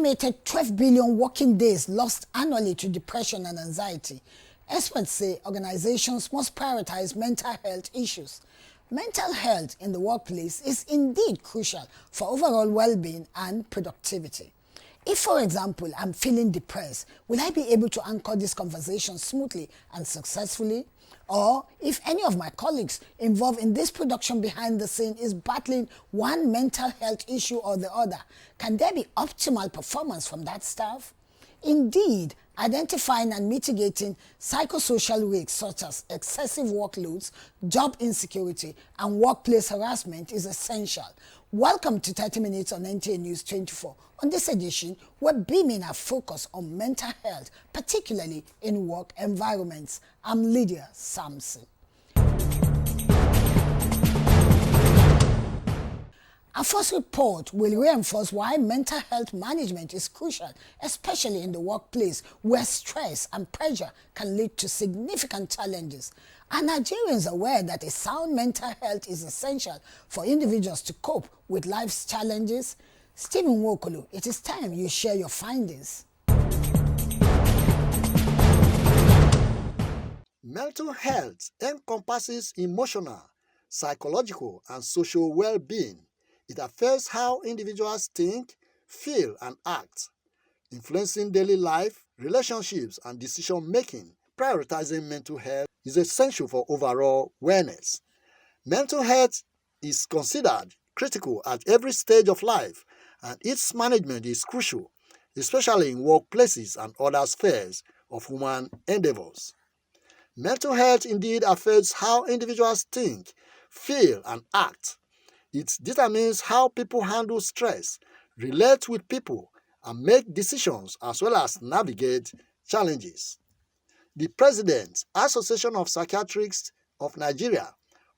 estimated 12 billion working days lost annually to depression and anxiety. Experts say organizations must prioritize mental health issues. Mental health in the workplace is indeed crucial for overall well-being and productivity. If, for example, I'm feeling depressed, will I be able to anchor this conversation smoothly and successfully? Or if any of my colleagues involved in this production behind the scene is battling one mental health issue or the other, can there be optimal performance from that staff? Indeed, identifying and mitigating psychosocial risks such as excessive workloads, job insecurity, and workplace harassment is essential. Welcome to 30 Minutes on NTA News 24. On this edition, we're beaming our focus on mental health, particularly in work environments. I'm Lydia Samson. Our first report will reinforce why mental health management is crucial, especially in the workplace, where stress and pressure can lead to significant challenges. Are Nigerians aware that a sound mental health is essential for individuals to cope with life's challenges? Nwaokolo, it is time you share your findings. Mental health encompasses emotional, psychological, and social well-being. It affects how individuals think, feel, and act, influencing daily life, relationships, and decision-making. Prioritizing mental health is essential for overall wellness. Mental health is considered critical at every stage of life, and its management is crucial, especially in workplaces and other spheres of human endeavors. Mental health indeed affects how individuals think, feel, and act. It determines how people handle stress, relate with people, and make decisions as well as navigate challenges. The President, Association of Psychiatrists of Nigeria,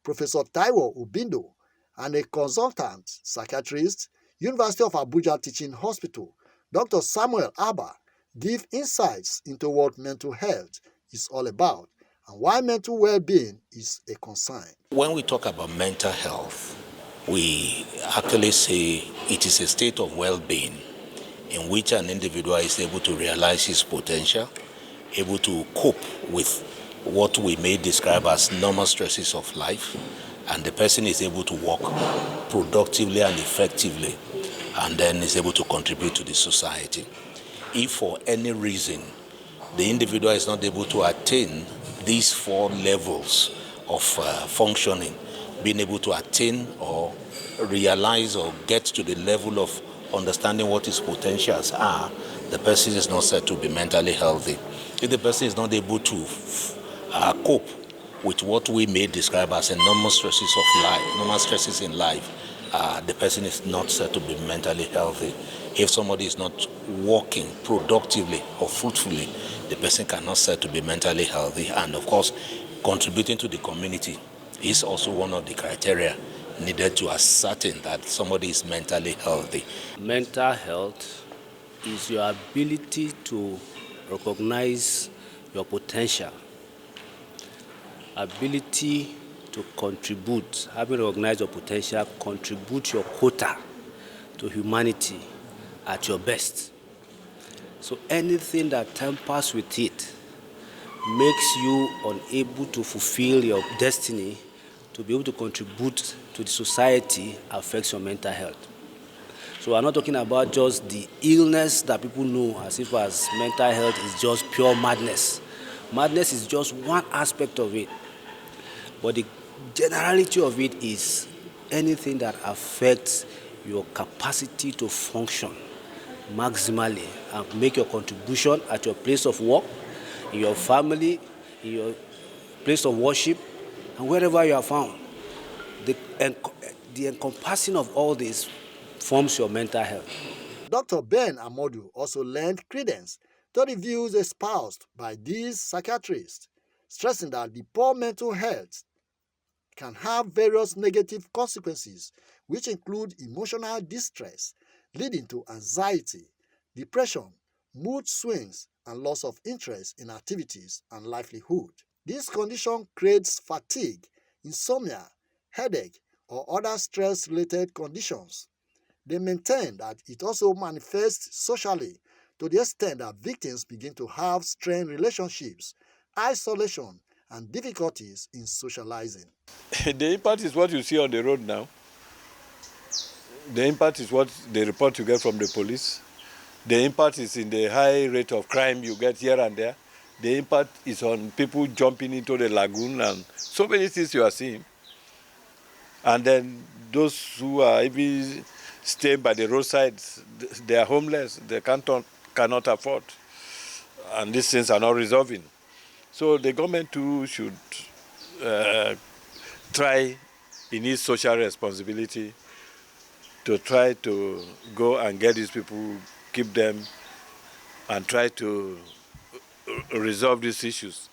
Professor Taiwo Obindo, and a consultant psychiatrist, University of Abuja Teaching Hospital, Dr. Samuel Abba, give insights into what mental health is all about and why mental well-being is a concern. When we talk about mental health, we actually say it is a state of well-being in which an individual is able to realize his potential, able to cope with what we may describe as normal stresses of life, and the person is able to work productively and effectively, and then is able to contribute to the society. If for any reason the individual is not able to attain these four levels of functioning, being able to attain or realize or get to the level of understanding what his potentials are, the person is not said to be mentally healthy. If the person is not able to cope with what we may describe as a normal stresses in life, the person is not said to be mentally healthy. If somebody is not working productively or fruitfully, the person cannot said to be mentally healthy. And of course, contributing to the community is also one of the criteria needed to ascertain that somebody is mentally healthy. Mental health is your ability to recognize your potential, ability to contribute, having recognized your potential, contribute your quota to humanity at your best. So anything that tampers with it makes you unable to fulfill your destiny, to be able to contribute to the society, affects your mental health. So I'm not talking about just the illness that people know as if as mental health is just pure madness. Madness is just one aspect of it. But the generality of it is anything that affects your capacity to function maximally and make your contribution at your place of work, in your family, in your place of worship, and wherever you are found. The encompassing of all this forms your mental health. Dr. Ben Amodu also lent credence to the views espoused by these psychiatrists, stressing that the poor mental health can have various negative consequences, which include emotional distress, leading to anxiety, depression, mood swings, and loss of interest in activities and livelihood. This condition creates fatigue, insomnia, headache, or other stress-related conditions. They maintain that it also manifests socially to the extent that victims begin to have strained relationships, isolation, and difficulties in socializing. The impact is what you see on the road now. The impact is what the report you get from the police. The impact is in the high rate of crime you get here and there. The impact is on people jumping into the lagoon and so many things you are seeing. And then those who are even staying by the roadside, they are homeless, they cannot afford. And these things are not resolving. So the government too should try in its social responsibility to try to go and get these people, keep them, and try to resolve these issues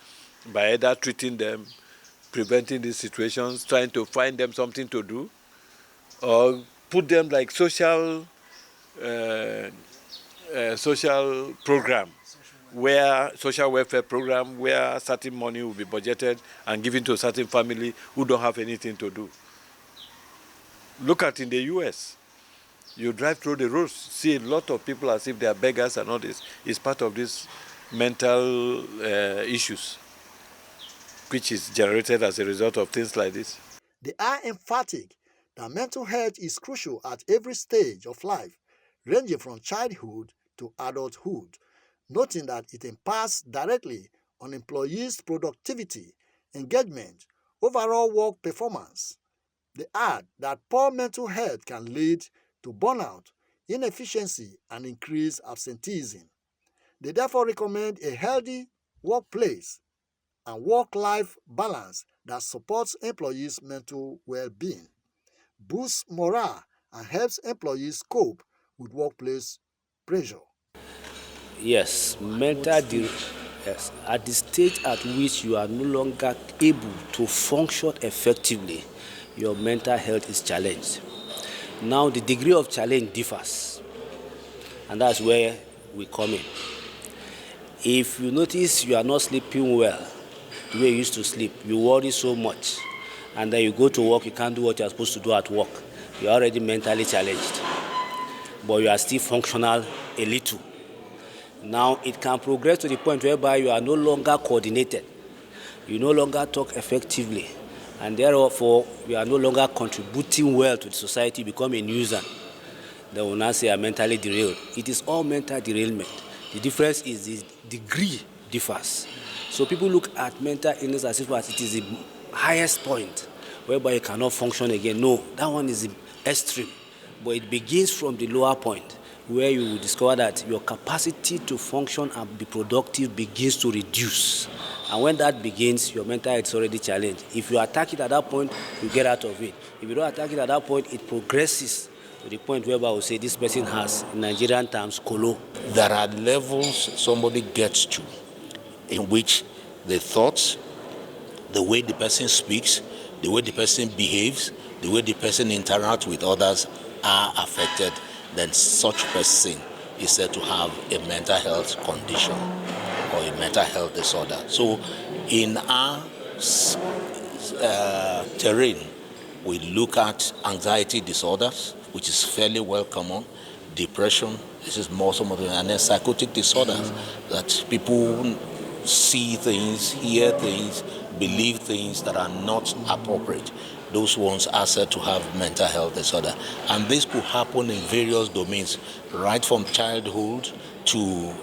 by either treating them, preventing these situations, trying to find them something to do, or put them like social program, where social welfare program where certain money will be budgeted and given to a certain family who don't have anything to do. Look at in the US. You drive through the roads, see a lot of people as if they are beggars and all this. It's part of these mental issues, which is generated as a result of things like this. They are emphatic that mental health is crucial at every stage of life, ranging from childhood to adulthood, noting that it impacts directly on employees' productivity, engagement, overall work performance. They add that poor mental health can lead to burnout, inefficiency, and increased absenteeism. They therefore recommend a healthy workplace and work-life balance that supports employees' mental well-being, boosts morale, and helps employees cope with workplace pressure. Yes, yes, at the stage at which you are no longer able to function effectively, your mental health is challenged. Now, the degree of challenge differs, and that's where we come in. If you notice you are not sleeping well, the way you used to sleep, you worry so much, and then you go to work, you can't do what you're supposed to do at work. You're already mentally challenged, but you are still functional a little. Now, it can progress to the point whereby you are no longer coordinated. You no longer talk effectively, and therefore you are no longer contributing well to the society, become a nuisance. They will now say you are mentally derailed. It is all mental derailment. The difference is the degree differs. So people look at mental illness as if it is the highest point whereby you cannot function again. No, that one is the extreme. But it begins from the lower point where you will discover that your capacity to function and be productive begins to reduce. And when that begins, your mental health is already challenged. If you attack it at that point, you get out of it. If you don't attack it at that point, it progresses to the point whereby we say this person has, in Nigerian terms, kolo. There are levels somebody gets to in which the thoughts, the way the person speaks, the way the person behaves, the way the person interacts with others are affected, then such person is said to have a mental health condition or a mental health disorder. So in our terrain, we look at anxiety disorders, which is fairly well common, depression, this is more some of them, and then psychotic disorders, that people see things, hear things, believe things that are not appropriate. Those ones are said to have mental health disorder. And this could happen in various domains, right from childhood to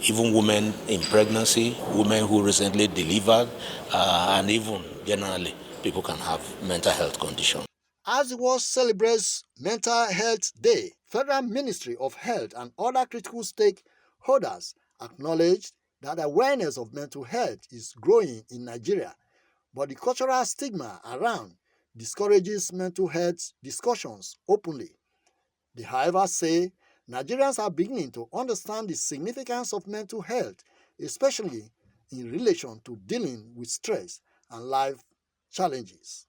even women in pregnancy, women who recently delivered, and even generally, people can have mental health conditions. As the world celebrates Mental Health Day, Federal Ministry of Health and other critical stakeholders acknowledged that awareness of mental health is growing in Nigeria, but the cultural stigma around discourages mental health discussions openly. They, however, say Nigerians are beginning to understand the significance of mental health, especially in relation to dealing with stress and life challenges.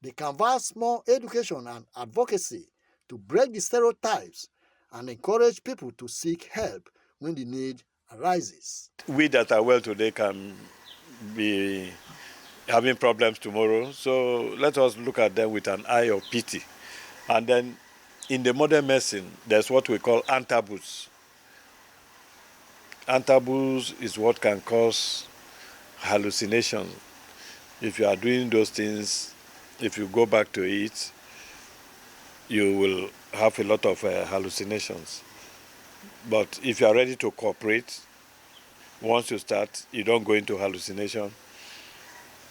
They canvass more education and advocacy to break the stereotypes and encourage people to seek help when the need arises. We that are well today can be having problems tomorrow, so let us look at them with an eye of pity and then in the modern medicine, there's what we call antabus. Antabus is what can cause hallucination. If you are doing those things, if you go back to it, you will have a lot of hallucinations. But if you are ready to cooperate, once you start, you don't go into hallucination.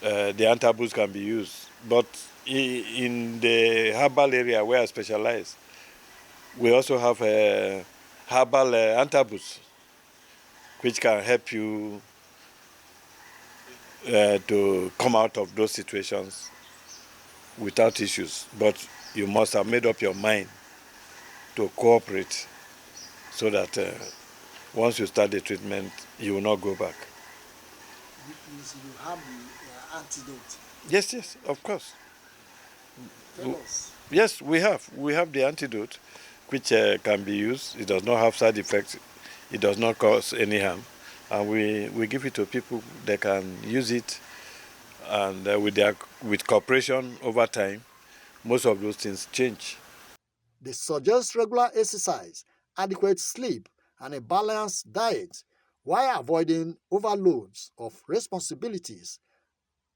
The antabus can be used. But in the herbal area where I specialize, we also have a herbal antabus, which can help you to come out of those situations without issues. But you must have made up your mind to cooperate so that once you start the treatment, you will not go back. You have the antidote. Yes, of course. Tell us. Yes, we have. We have the antidote, which can be used. It does not have side effects. It does not cause any harm. And we give it to people. They can use it. And with cooperation over time, most of those things change. They suggest regular exercise, adequate sleep, and a balanced diet while avoiding overloads of responsibilities.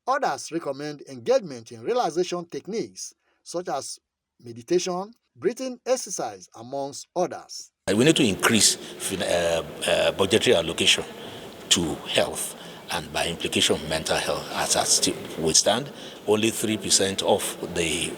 Others recommend engagement in relaxation techniques such as meditation, breathing exercise, amongst others. We need to increase budgetary allocation to health and by implication mental health. As we stand, only 3% of the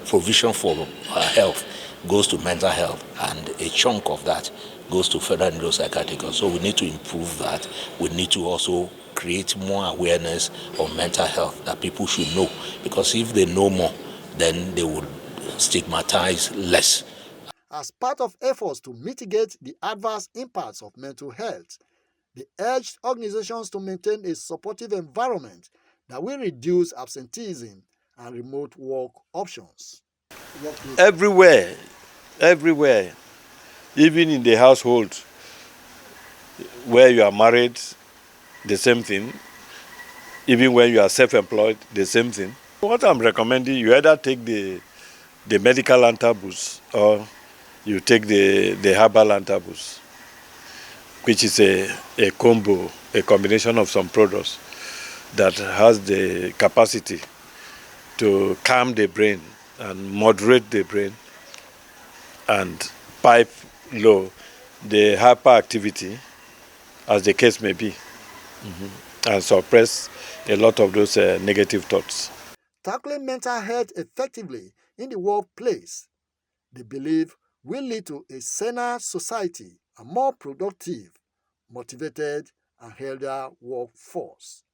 provision for health goes to mental health, and a chunk of that goes to federal neuropsychiatric. So we need to improve that. We need to also create more awareness of mental health that people should know, because if they know more, then they would stigmatize less. As part of efforts to mitigate the adverse impacts of mental health, they urged organizations to maintain a supportive environment that will reduce absenteeism and remote work options. Everywhere, even in the household where you are married, the same thing. Even when you are self-employed, the same thing. What I'm recommending, you either take the medical antabus or you take the herbal antabus, which is a combo, a combination of some products that has the capacity to calm the brain and moderate the brain and pipe low the hyperactivity, as the case may be, and suppress a lot of those negative thoughts. Tackling mental health effectively in the workplace, they believe, will lead to a saner society, a more productive, motivated, and healthier workforce.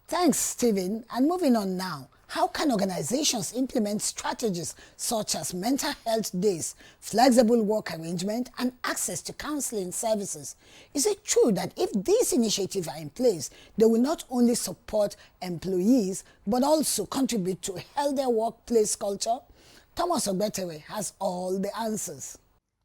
Thanks, Stephen. And moving on now, how can organizations implement strategies such as mental health days, flexible work arrangement, and access to counseling services? Is it true that if these initiatives are in place, they will not only support employees, but also contribute to a healthier workplace culture? Thomas Ogbetere has all the answers.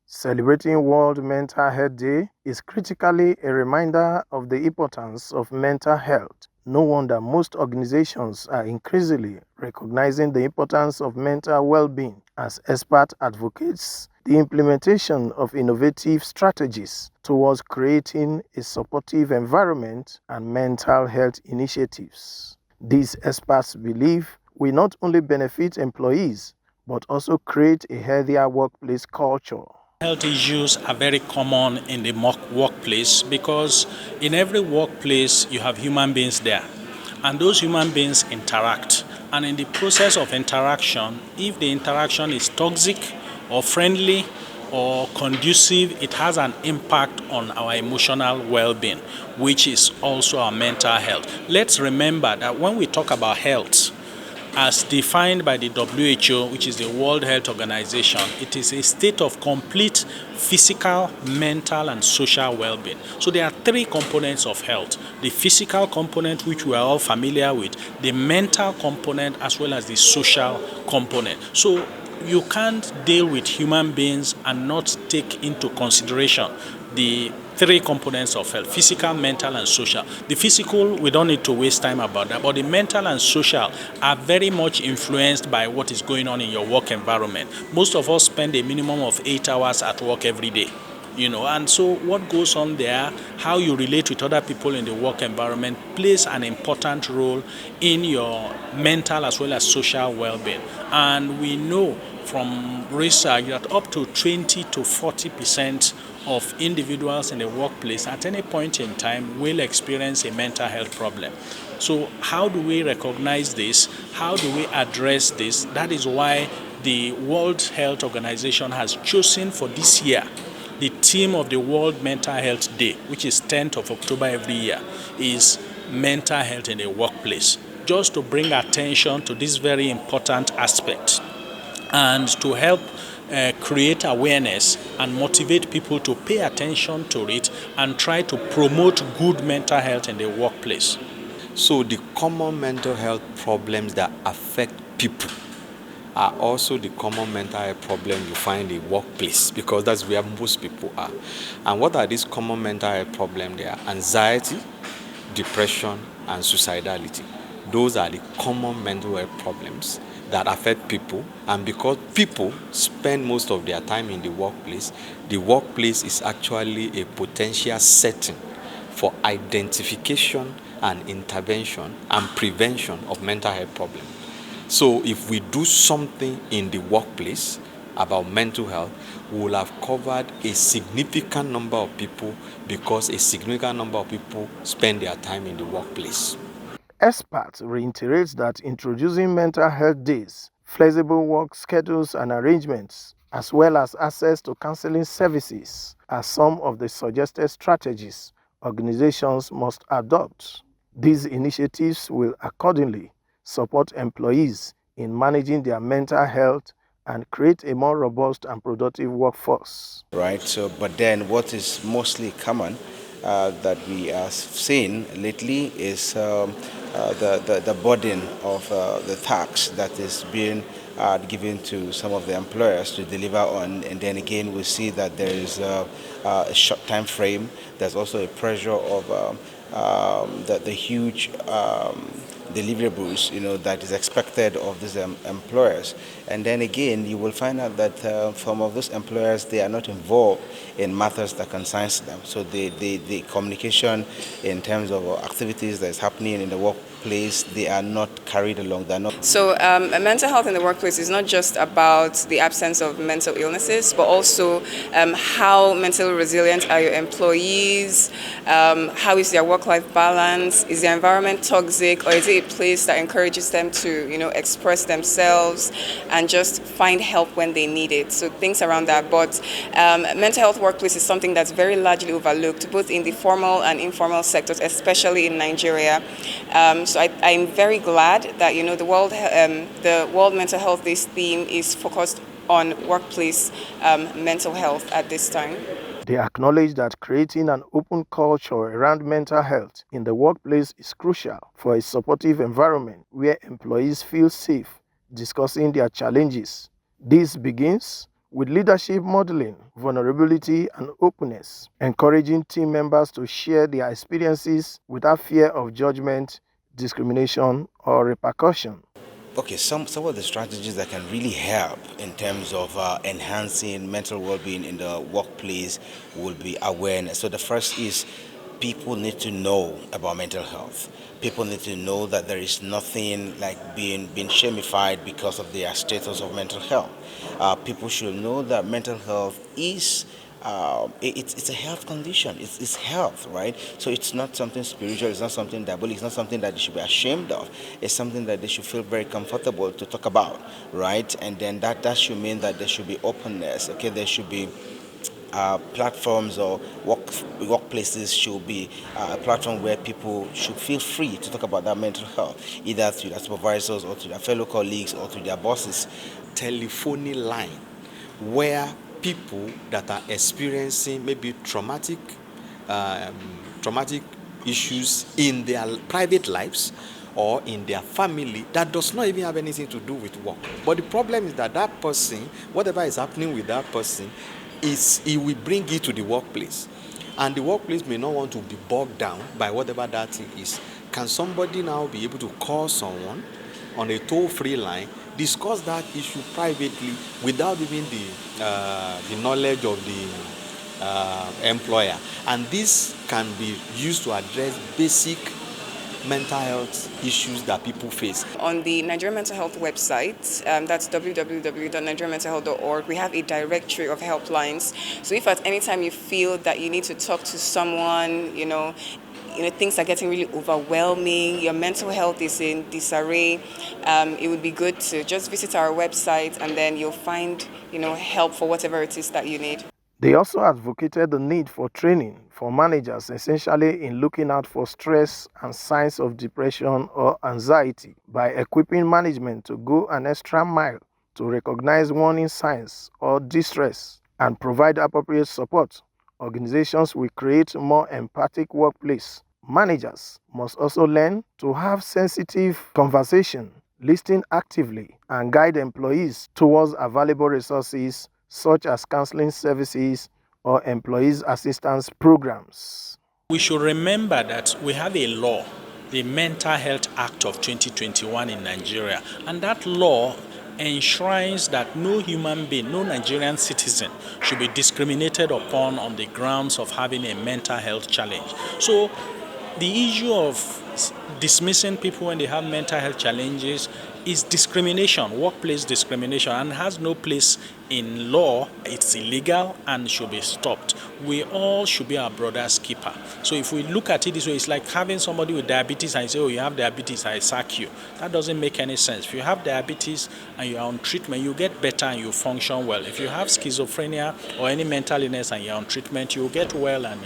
Celebrating World Mental Health Day is critically a reminder of the importance of mental health. No wonder most organizations are increasingly recognizing the importance of mental well-being. As expert advocates, the implementation of innovative strategies towards creating a supportive environment and mental health initiatives. These experts believe will not only benefit employees, but also create a healthier workplace culture. Health issues are very common in the workplace because in every workplace you have human beings there, and those human beings interact. And in the process of interaction, if the interaction is toxic or friendly or conducive, it has an impact on our emotional well-being, which is also our mental health. Let's remember that when we talk about health, as defined by the WHO, which is the World Health Organization, it is a state of complete physical, mental, and social well-being. So there are three components of health: the physical component, which we are all familiar with, the mental component, as well as the social component. So you can't deal with human beings and not take into consideration the three components of health: physical, mental, and social. The physical, we don't need to waste time about that, but the mental and social are very much influenced by what is going on in your work environment. Most of us spend a minimum of 8 hours at work every day. And so what goes on there, how you relate with other people in the work environment, plays an important role in your mental as well as social well-being. And we know from research that up to 20 to 40% of individuals in the workplace at any point in time will experience a mental health problem. So how do we recognize this? How do we address this? That is why the World Health Organization has chosen for this year the theme of the World Mental Health Day, which is 10th of October every year, is mental health in the workplace, just to bring attention to this very important aspect and to help create awareness and motivate people to pay attention to it and try to promote good mental health in the workplace. So the common mental health problems that affect people are also the common mental health problems you find in the workplace, because that's where most people are. And what are these common mental health problems? They are anxiety, depression, and suicidality. Those are the common mental health problems that affect people. And because people spend most of their time in the workplace is actually a potential setting for identification and intervention and prevention of mental health problems. So if we do something in the workplace about mental health, we will have covered a significant number of people, because a significant number of people spend their time in the workplace. Experts reiterate that introducing mental health days, flexible work schedules and arrangements, as well as access to counseling services are some of the suggested strategies organizations must adopt. These initiatives will accordingly support employees in managing their mental health and create a more robust and productive workforce. Right. So, but then what is mostly common that we are seeing lately is the burden of the tax that is being given to some of the employers to deliver on, and then again we see that there is a short time frame. There's also a pressure of the huge deliverables, that is expected of these employers. And then again, you will find out that some of those employers, they are not involved in matters that concerns them. So the communication in terms of activities that is happening in the workplace, they are not carried along. They're not. So mental health in the workplace is not just about the absence of mental illnesses, but also how mentally resilient are your employees, how is their work-life balance, is the environment toxic, or is it a place that encourages them to, express themselves and just find help when they need it. So things around that. But mental health workplace is something that's very largely overlooked, both in the formal and informal sectors, especially in Nigeria. So I'm very glad that the World Mental Health Day theme is focused on workplace mental health at this time. They acknowledge that creating an open culture around mental health in the workplace is crucial for a supportive environment where employees feel safe discussing their challenges. This begins with leadership modeling vulnerability and openness, encouraging team members to share their experiences without fear of judgment, discrimination, or repercussion. Okay, some of the strategies that can really help in terms of enhancing mental well-being in the workplace will be awareness. So the first is people need to know about mental health. People need to know that there is nothing like being shamified because of their status of mental health. People should know that mental health is it's a health condition. It's health, right? So it's not something spiritual. It's not something diabolic. It's not something that they should be ashamed of. It's something that they should feel very comfortable to talk about, right? And then that should mean that there should be openness. Okay, there should be platforms or workplaces should be a platform where people should feel free to talk about their mental health, either to their supervisors or to their fellow colleagues or to their bosses. Telephony line where people that are experiencing maybe traumatic issues in their private lives or in their family that does not even have anything to do with work. But the problem is that person, whatever is happening with that person, it will bring it to the workplace. And the workplace may not want to be bogged down by whatever that thing is. Can somebody now be able to call someone on a toll-free line, discuss that issue privately without even the knowledge of the employer? And this can be used to address basic mental health issues that people face. On the Nigerian Mental Health website, that's www.nigerianmentalhealth.org, we have a directory of helplines. So if at any time you feel that you need to talk to someone, things are getting really overwhelming, your mental health is in disarray, it would be good to just visit our website, and then you'll find, help for whatever it is that you need. They also advocated the need for training for managers, essentially in looking out for stress and signs of depression or anxiety, by equipping management to go an extra mile to recognize warning signs or distress and provide appropriate support. Organizations will create a more empathic workplace. Managers must also learn to have sensitive conversation, listen actively, and guide employees towards available resources such as counseling services or employees assistance programs. We should remember that we have a law, the Mental Health Act of 2021 in Nigeria, and that law enshrines that no human being, no Nigerian citizen should be discriminated upon on the grounds of having a mental health challenge. So the issue of dismissing people when they have mental health challenges is discrimination, workplace discrimination, and has no place in law. It's illegal and should be stopped. We all should be our brother's keeper. So if we look at it this way, it's like having somebody with diabetes and say, oh, you have diabetes, I sack you. That doesn't make any sense. If you have diabetes and you're on treatment, you get better and you function well. If you have schizophrenia or any mental illness and you're on treatment, you'll get well and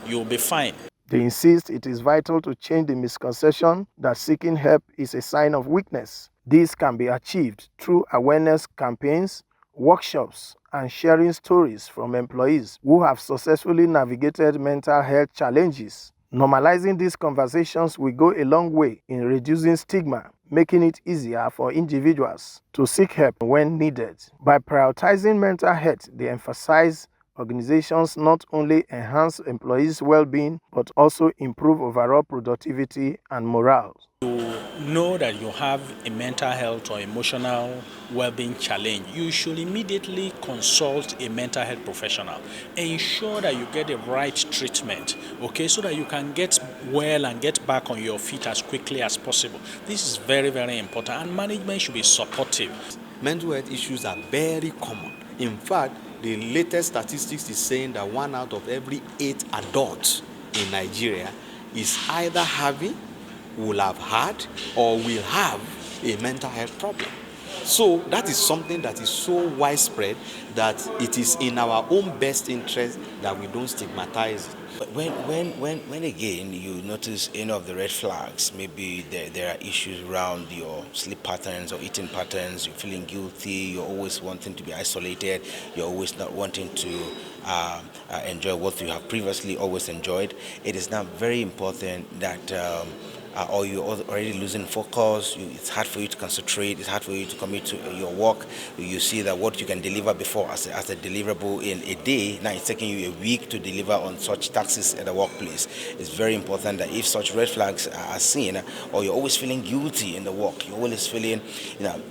you'll be fine. They insist it is vital to change the misconception that seeking help is a sign of weakness. This can be achieved through awareness campaigns, workshops, and sharing stories from employees who have successfully navigated mental health challenges. Normalizing these conversations will go a long way in reducing stigma, making it easier for individuals to seek help when needed. By prioritizing mental health, they emphasize organizations not only enhance employees' well-being, but also improve overall productivity and morale. To know that you have a mental health or emotional well-being challenge, you should immediately consult a mental health professional. Ensure that you get the right treatment, okay, so that you can get well and get back on your feet as quickly as possible. This is very, very important, and management should be supportive. Mental health issues are very common. In fact, the latest statistics is saying that 1 out of every 8 adults in Nigeria is either having, will have had, or will have a mental health problem. So that is something that is so widespread that it is in our own best interest that we don't stigmatize it. But when again you notice any of the red flags, maybe there are issues around your sleep patterns or eating patterns, you're feeling guilty, you're always wanting to be isolated, you're always not wanting to enjoy what you have previously always enjoyed, it is now very important that or you're already losing focus, it's hard for you to concentrate, it's hard for you to commit to your work. You see that what you can deliver before as a deliverable in a day, now it's taking you a week to deliver on such tasks at the workplace. It's very important that if such red flags are seen, or you're always feeling guilty in the work, you're always feeling,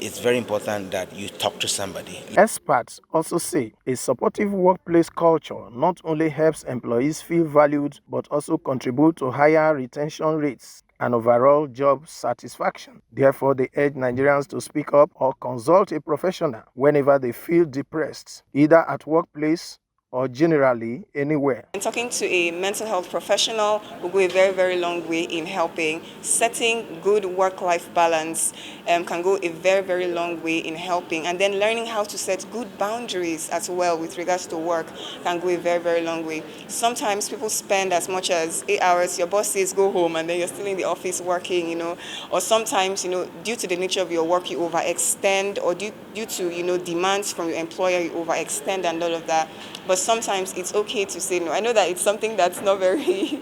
it's very important that you talk to somebody. Experts also say a supportive workplace culture not only helps employees feel valued, but also contribute to higher retention rates and overall job satisfaction. Therefore, they urge Nigerians to speak up or consult a professional whenever they feel depressed, either at workplace or generally anywhere. And talking to a mental health professional will go a very, very long way in helping. Setting good work-life balance can go a very, very long way in helping. And then learning how to set good boundaries as well with regards to work can go a very, very long way. Sometimes people spend as much as 8 hours. Your boss says go home and then you're still in the office working, Or sometimes, due to the nature of your work, you overextend, or due to, demands from your employer, you overextend and all of that. But sometimes it's okay to say no. I know that it's something that's not very,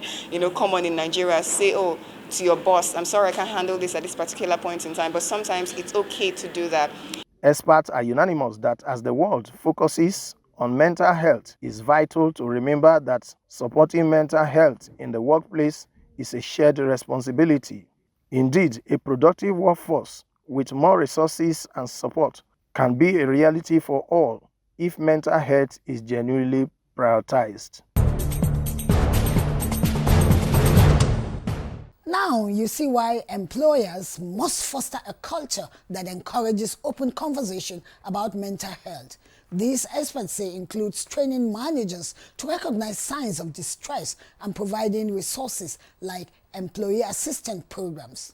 common in Nigeria. Say, oh, to your boss, I'm sorry, I can't handle this at this particular point in time. But sometimes it's okay to do that. Experts are unanimous that as the world focuses on mental health, it's vital to remember that supporting mental health in the workplace is a shared responsibility. Indeed, a productive workforce with more resources and support can be a reality for all if mental health is genuinely prioritized. Now you see why employers must foster a culture that encourages open conversation about mental health. These experts say includes training managers to recognize signs of distress and providing resources like employee assistance programs.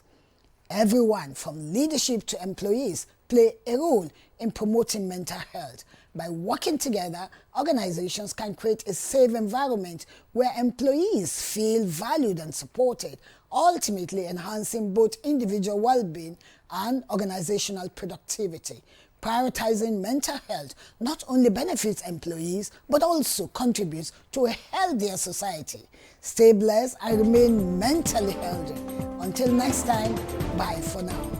Everyone from leadership to employees play a role in promoting mental health. By working together, organizations can create a safe environment where employees feel valued and supported, ultimately enhancing both individual well-being and organizational productivity. Prioritizing mental health not only benefits employees but also contributes to a healthier society. Stay blessed and remain mentally healthy. Until next time, bye for now.